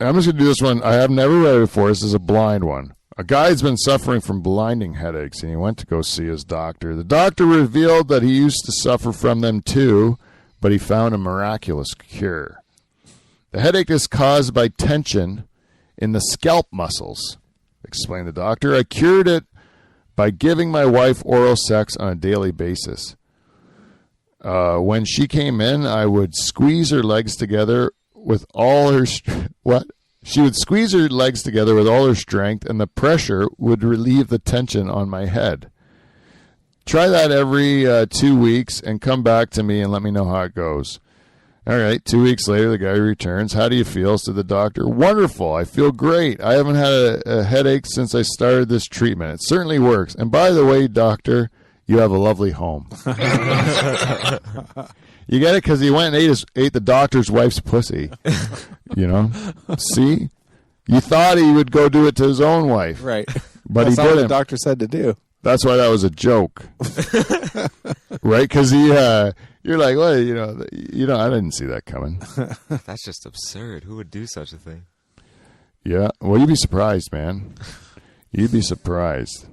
I'm just going to do this one. I have never read it before. This is a blind one. A guy's been suffering from blinding headaches, and he went to go see his doctor. The doctor revealed that he used to suffer from them too, but he found a miraculous cure. The headache is caused by tension in the scalp muscles, explained the doctor. I cured it by giving my wife oral sex on a daily basis. When she came in, I would squeeze her legs together with all her She would squeeze her legs together with all her strength, and the pressure would relieve the tension on my head. Try that every 2 weeks and come back to me and let me know how it goes. All right, 2 weeks later, the guy returns. How do you feel? Said the doctor. Wonderful. I feel great. I haven't had a headache since I started this treatment. It certainly works. And by the way, doctor, you have a lovely home. You get it? Because he went and ate the doctor's wife's pussy. You know? See? You thought he would go do it to his own wife. Right. But That's he not what didn't. the doctor said to do. That's why that was a joke. Right? Because you're like, well, I didn't see that coming. That's just absurd. Who would do such a thing? Yeah. Well, you'd be surprised, man. You'd be surprised.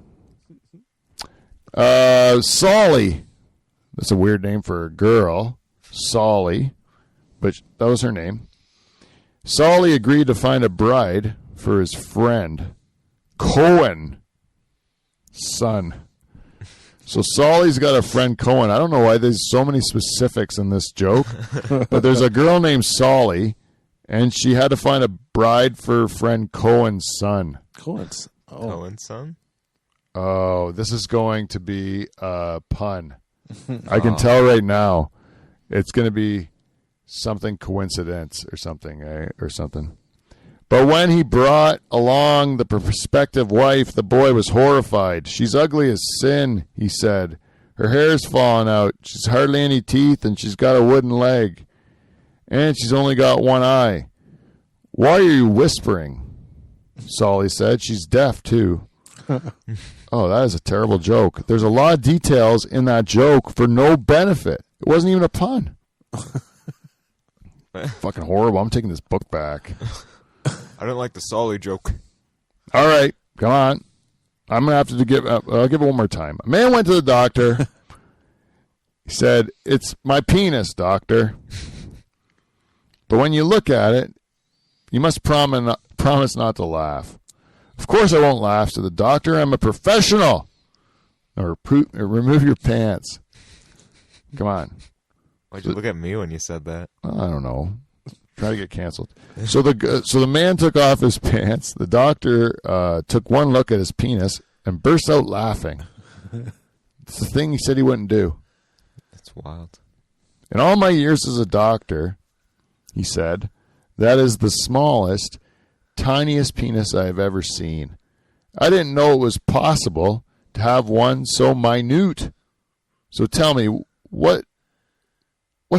Solly. That's a weird name for a girl. Solly. But that was her name. Solly agreed to find a bride for his friend, Cohen's son. So Solly's got a friend, Cohen. I don't know why there's so many specifics in this joke, but there's a girl named Solly, and she had to find a bride for her friend Cohen's son. Cohen's. Oh. Cohen's son? Oh, this is going to be a pun. I can tell right now. It's going to be something coincidence or something, or something. But when he brought along the prospective wife, the boy was horrified. She's ugly as sin, he said. Her hair's fallen out. She's hardly any teeth, and she's got a wooden leg. And she's only got one eye. Why are you whispering? Solly said. She's deaf, too. Oh, that is a terrible joke. There's a lot of details in that joke for no benefit. It wasn't even a pun. Fucking horrible. I'm taking this book back. I don't like the Solly joke. All right, come on. I'm going to have to give I'll give it one more time. A man went to the doctor. He said, "It's my penis, doctor. But when you look at it, you must promise not to laugh." "Of course I won't laugh," said the doctor. "I'm a professional." Or remove your pants. Come on. Why'd you look at me when you said that? I don't know. Try to get canceled. So the man took off his pants. The doctor took one look at his penis and burst out laughing. It's the thing he said he wouldn't do. That's wild. In all my years as a doctor, he said, that is the smallest, tiniest penis I have ever seen. I didn't know it was possible to have one so minute. So tell me, what's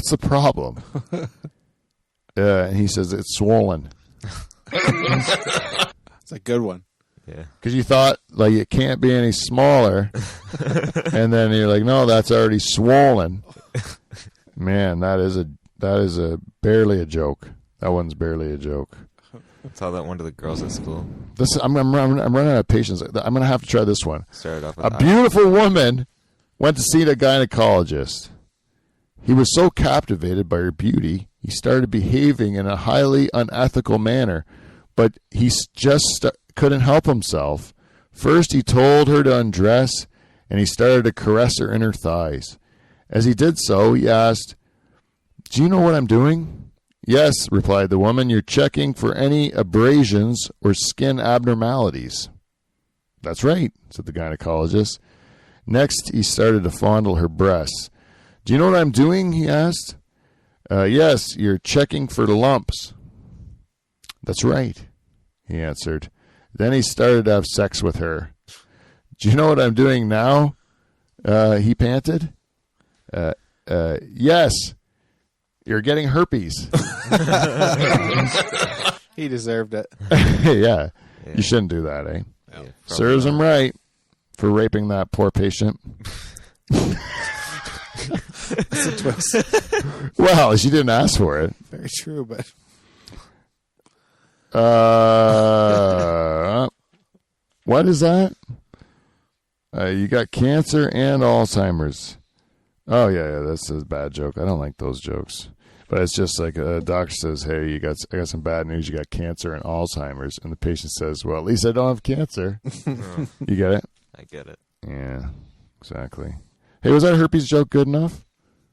the problem? And he says, it's swollen. It's a good one. Yeah. Because you thought, like, it can't be any smaller. And then you're like, no, that's already swollen. Man, that is a barely a joke. That one's barely a joke. Tell that one to the girls at school. I'm running out of patience. I'm going to have to try this one. Started off with A beautiful woman went to see the gynecologist. He was so captivated by her beauty, he started behaving in a highly unethical manner, but he just couldn't help himself. First, he told her to undress, and he started to caress her inner thighs. As he did so, he asked, "Do you know what I'm doing?" "Yes," replied the woman. "You're checking for any abrasions or skin abnormalities." "That's right," said the gynecologist. Next, he started to fondle her breasts. "Do you know what I'm doing?" he asked. "Yes, you're checking for lumps." "That's right," he answered. Then he started to have sex with her. "Do you know what I'm doing now?" He panted. Yes, you're getting herpes. He deserved it. Yeah, you shouldn't do that, eh? Yeah, Serves him right for raping that poor patient. That's a twist. Well, she didn't ask for it. Very true, but what is that? You got cancer and Alzheimer's. Oh yeah, that's a bad joke. I don't like those jokes. But it's just like a doctor says, "Hey, I got some bad news. You got cancer and Alzheimer's," and the patient says, "Well, at least I don't have cancer." You get it? I get it. Yeah, exactly. Hey, was that herpes joke good enough?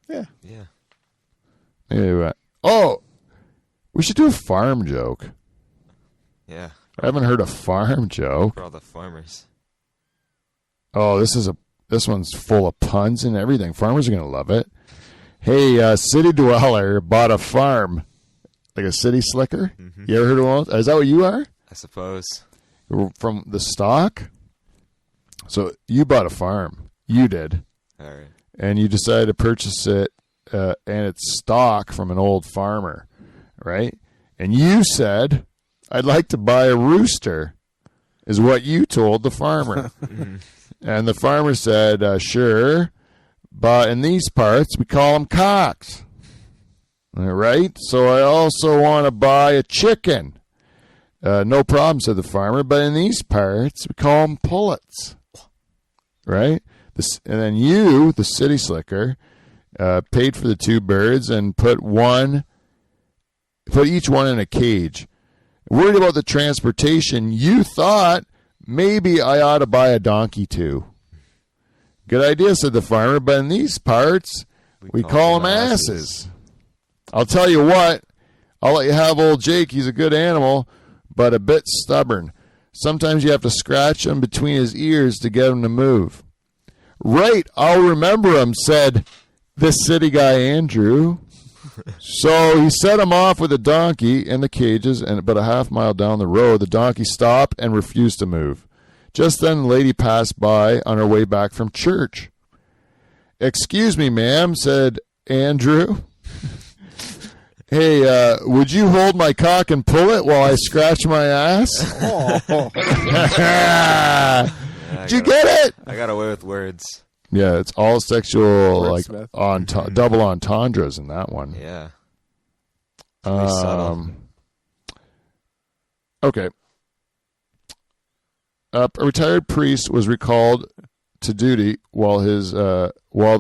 yeah. Yeah. Anyway, we should do a farm joke. Yeah. I haven't heard a farm joke. For all the farmers. Oh, this one's full of puns and everything. Farmers are gonna love it. Hey, city dweller bought a farm, like a city slicker. Mm-hmm. You ever heard of one? Is that what you are? I suppose. From the stock? So you bought a farm. You did. All right. And you decided to purchase it, and it's stock from an old farmer, right? And you said, "I'd like to buy a rooster," is what you told the farmer. And the farmer said, "Sure. But in these parts, we call them cocks." All right? So I also want to buy a chicken. No problem, said the farmer. But in these parts, we call them pullets. Right? And then you, the city slicker, paid for the two birds and put each one in a cage. Worried about the transportation, you thought maybe I ought to buy a donkey too. Good idea, said the farmer, but in these parts, we call them asses. I'll tell you what, I'll let you have old Jake. He's a good animal, but a bit stubborn. Sometimes you have to scratch him between his ears to get him to move. Right, I'll remember him, said this city guy Andrew. So he set him off with a donkey in the cages, and about a half mile down the road, the donkey stopped and refused to move. Just then, the lady passed by on her way back from church. "Excuse me, ma'am," said Andrew. "Hey, would you hold my cock and pull it while I scratch my ass?" Did you get it? I got away with words. Yeah, it's all sexual, like Wordsmith. double entendres in that one. Yeah. It's pretty subtle. Okay. A retired priest was recalled to duty while the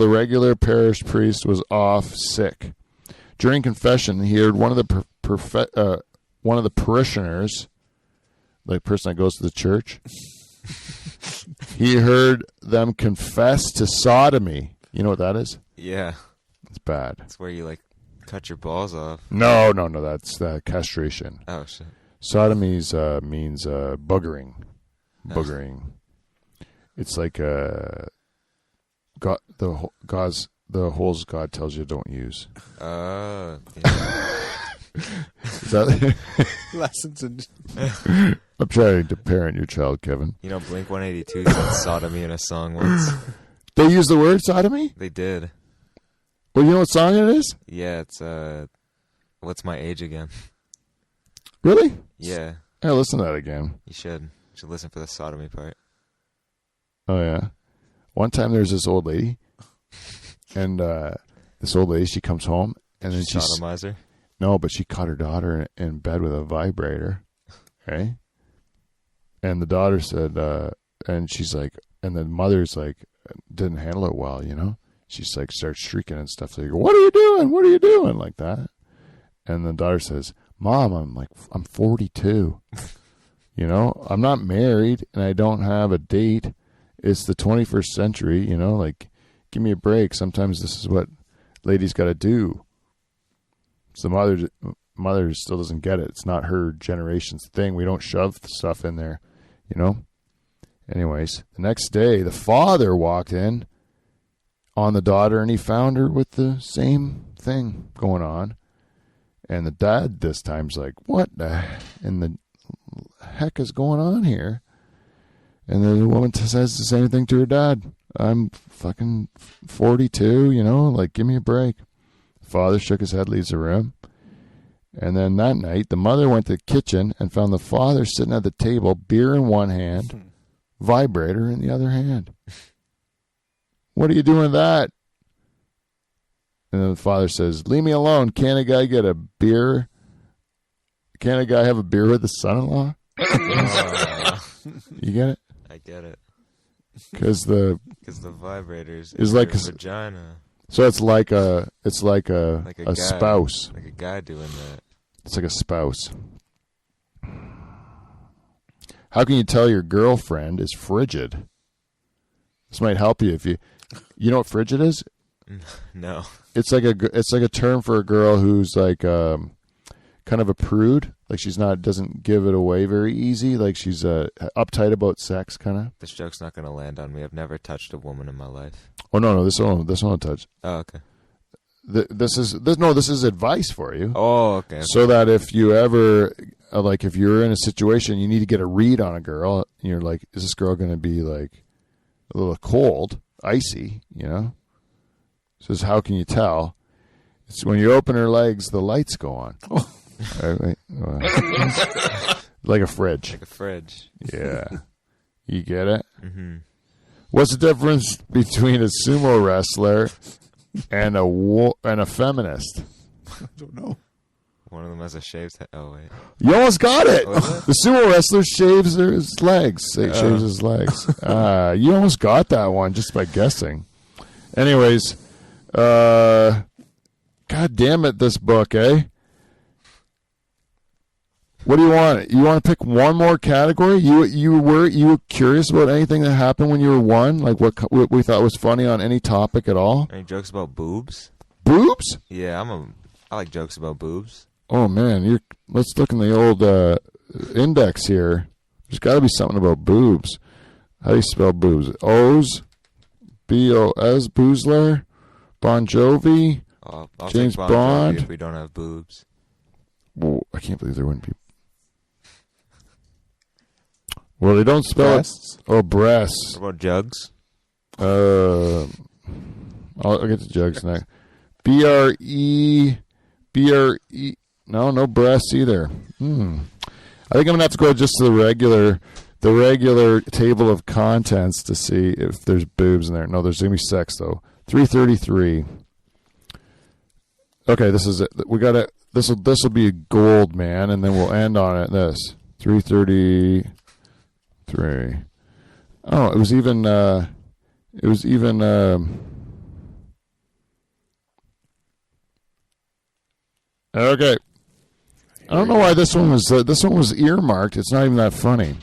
regular parish priest was off sick. During confession, he heard one of the parishioners, the person that goes to the church, he heard them confess to sodomy. You know what that is? Yeah. It's bad. That's where you, cut your balls off. No, that's castration. Oh, shit. Sodomy means boogering. Boogering. It's like the holes God tells you don't use. Yeah. Is that? Lessons in I'm trying to parent your child, Kevin. You know, Blink-182 said sodomy in a song once. They use the word sodomy? They did. Well, you know what song it is? Yeah, it's, What's My Age Again? Really? Yeah. Yeah, listen to that again. You should. You should listen for the sodomy part. Oh, yeah. One time there's this old lady, and this old lady, she comes home, and then she's... Sodomizer? No, but she caught her daughter in bed with a vibrator, right? And the daughter said, and she's like, and the mother's like, didn't handle it well, you know? She's like, starts shrieking and stuff. They go, "What are you doing? What are you doing?" Like that. And the daughter says, "Mom, I'm 42. You know, I'm not married and I don't have a date. It's the 21st century, you know, like, give me a break. Sometimes this is what ladies got to do." So the mother still doesn't get it. It's not her generation's thing. We don't shove stuff in there, you know? Anyways, the next day, the father walked in on the daughter, and he found her with the same thing going on. And the dad this time's like, "What in the heck is going on here?" And the woman says the same thing to her dad. I'm fucking 42, you know, like, give me a break. Father shook his head, leaves the room. And then that night, the mother went to the kitchen and found the father sitting at the table, beer in one hand, vibrator in the other hand. What are you doing with that? And then the father says, leave me alone. Can't a guy get a beer? Can't a guy have a beer with his son-in-law? You get it? I get it. Because the vibrators is like a vagina. So it's like a guy, spouse. Like a guy doing that. It's like a spouse. How can you tell your girlfriend is frigid? This might help you if you know what frigid is? No. It's like a term for a girl who's like kind of a prude. Like she's doesn't give it away very easy. Like she's uptight about sex, kind of. This joke's not going to land on me. I've never touched a woman in my life. Oh no, this one will touch. Oh, okay. This is advice for you. Oh, okay. So that if you ever if you're in a situation you need to get a read on a girl, and you're like, is this girl going to be like a little cold, icy? You know. Says, how can you tell? It's when you open her legs, the lights go on. Oh. Like a fridge. Like a fridge. Yeah. You get it? Mm-hmm. What's the difference between a sumo wrestler and a feminist? I don't know. One of them has a shaved head. Oh, wait. You almost got it. Oh, the sumo wrestler shaves his legs. Shaves his legs. You almost got that one just by guessing. Anyways, God damn it, this book, eh? What do you want? You want to pick one more category? You were curious about anything that happened when you were one? Like what we thought was funny on any topic at all? Any jokes about boobs? Boobs? Yeah, I like jokes about boobs. Oh man, let's look in the old index here. There's got to be something about boobs. How do you spell boobs? O's, B-O-S, Boozler, Bon Jovi, I'll James take Bon Bond. Jovi if we don't have boobs. Well, I can't believe there wouldn't be. Well, they don't spell Breasts? it. Oh, breasts. What about jugs? I'll get to jugs next. B-R-E. No breasts either. I think I'm gonna have to go just to the regular table of contents to see if there's boobs in there. No, there's gonna be sex though. 333. Okay, this is it. We got it. This will be gold, man, and then we'll end on it. This 333. Oh, it was even. Okay. I don't know why this one was earmarked. It's not even that funny.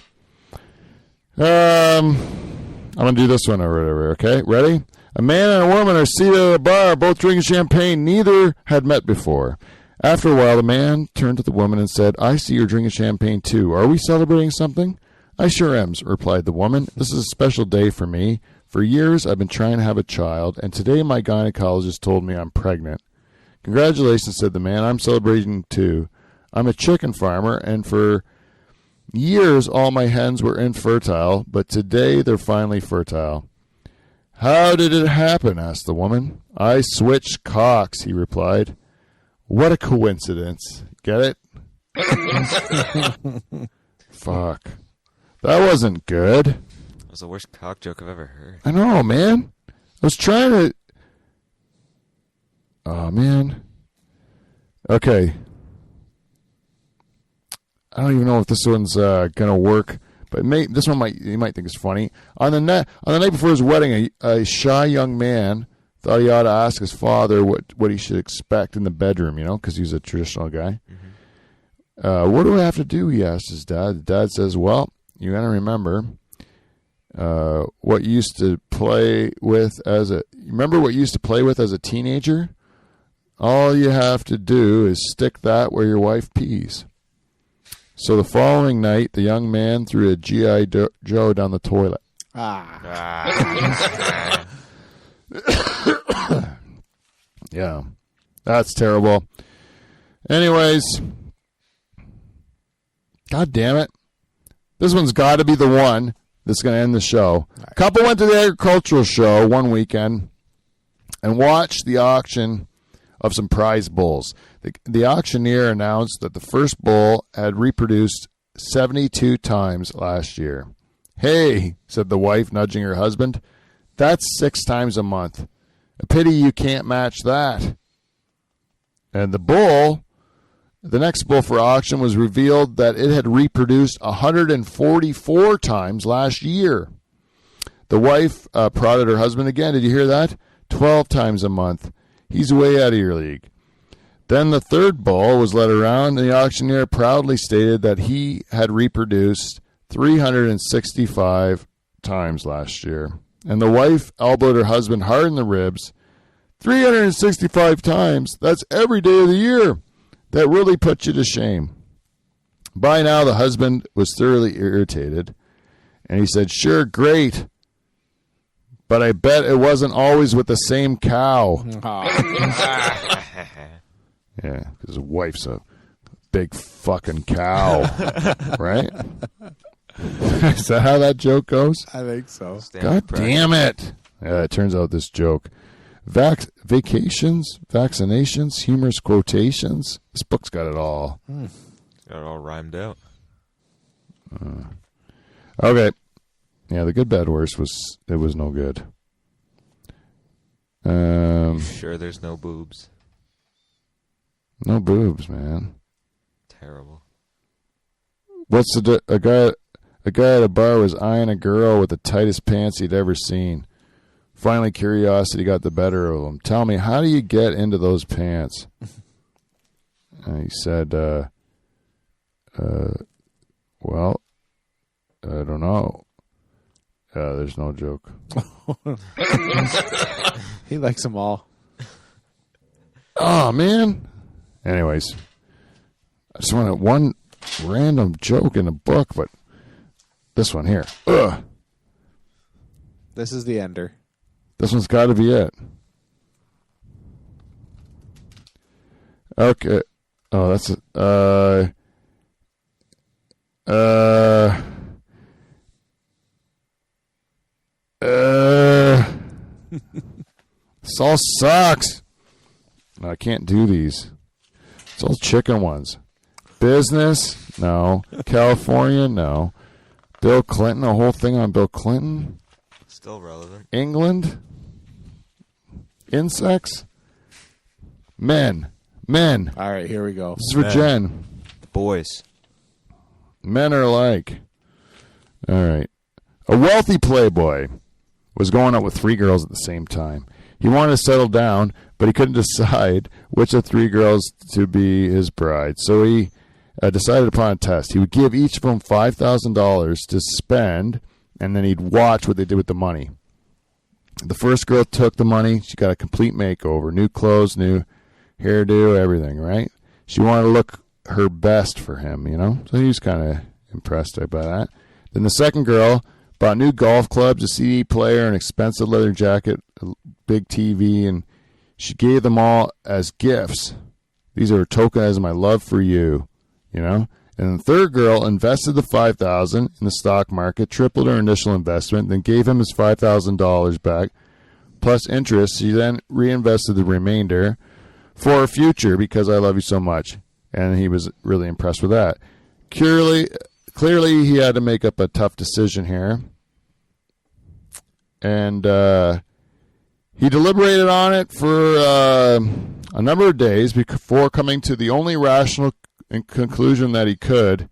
I'm gonna do this one or whatever. Okay, ready? A man and a woman are seated at a bar, both drinking champagne. Neither had met before. After a while, the man turned to the woman and said, "I see you're drinking champagne too. Are we celebrating something?" "I sure am," replied the woman. "This is a special day for me. For years, I've been trying to have a child, and today my gynecologist told me I'm pregnant." "Congratulations," said the man. "I'm celebrating too. I'm a chicken farmer, and for years all my hens were infertile, but today they're finally fertile." "How did it happen?" asked the woman. "I switched cocks," he replied. "What a coincidence." Get it? Fuck. That wasn't good. That was the worst cock joke I've ever heard. I know, man. I was trying to... Oh, man. Okay. I don't even know if this one's gonna work, but this one you might think is funny. On the night before his wedding, a shy young man thought he ought to ask his father what he should expect in the bedroom, because he's a traditional guy. Mm-hmm. "What do I have to do?" he asked his dad. The dad says, "Well, you got to remember what you used to play with as a teenager? All you have to do is stick that where your wife pees." So the following night, the young man threw a G.I. Joe down the toilet. Yeah, that's terrible. Anyways, God damn it. This one's got to be the one This is going to end the show. A couple went to the agricultural show one weekend and watched the auction of some prize bulls. The auctioneer announced that the first bull had reproduced 72 times last year. Hey, said the wife, nudging her husband, that's 6 times a month. A pity you can't match that. And the next bull for auction was revealed that it had reproduced 144 times last year. The wife prodded her husband again. Did you hear that? 12 times a month. He's way out of your league. Then the third bull was led around, and the auctioneer proudly stated that he had reproduced 365 times last year. And the wife elbowed her husband hard in the ribs. 365 times? That's every day of the year. That really puts you to shame. By now, the husband was thoroughly irritated, and he said, sure, great, but I bet it wasn't always with the same cow. Yeah, because his wife's a big fucking cow, right? Is that how that joke goes? I think so. God damn it. Yeah, it turns out this joke. Vacations, vaccinations, humorous quotations. This book's got it all. Got it all rhymed out. Okay. Yeah, the good, bad, worst was no good. Sure, there's no boobs. No boobs, man. Terrible. What's a guy at a bar was eyeing a girl with the tightest pants he'd ever seen. Finally, curiosity got the better of him. Tell me, how do you get into those pants? And he said, well, I don't know. There's no joke. He likes them all. Oh, man. Anyways, I just wanted one random joke in the book, but this one here. Ugh. This is the ender. This one's got to be it. Okay. Oh, that's it. This all sucks. No, I can't do these. It's all chicken ones. Business? No. California? No. Bill Clinton? A whole thing on Bill Clinton? Still relevant. England? Insects? Men. Men. All right, here we go. This is for Jen. The boys. Men are alike. All right. A wealthy playboy was going out with 3 girls at the same time. He wanted to settle down, but he couldn't decide which of 3 girls to be his bride. So he decided upon a test. He would give each of them $5,000 to spend, and then he'd watch what they did with the money. The first girl took the money. She got a complete makeover, new clothes, new hairdo, everything, right? She wanted to look her best for him, you know? So he was kind of impressed by that. Then the second girl bought new golf clubs, a CD player, an expensive leather jacket, a big TV, and she gave them all as gifts. These are a token as my love for you, you know? And the third girl invested the $5,000 in the stock market, tripled her initial investment, then gave him his $5,000 back, plus interest. She then reinvested the remainder for a future because I love you so much. And he was really impressed with that. Clearly he had to make up a tough decision here. And he deliberated on it for a number of days before coming to the only rational conclusion that he could.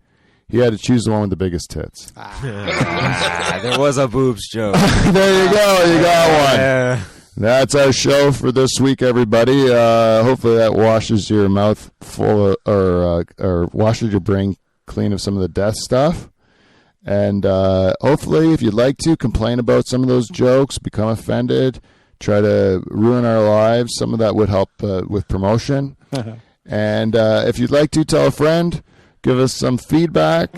He had to choose the one with the biggest tits. There was a boobs joke. There you go. You got one. That's our show for this week, everybody. Hopefully that washes your mouth full or washes your brain clean of some of the death stuff. And hopefully, if you'd like to, complain about some of those jokes, become offended, try to ruin our lives. Some of that would help with promotion. And if you'd like to, tell a friend, give us some feedback.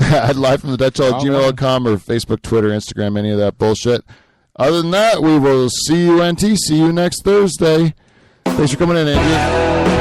At live from the Dutch Hall at gmail.com or Facebook, Twitter, Instagram, any of that bullshit. Other than that, we will see you, NT. See you next Thursday. Thanks for coming in, Andrew.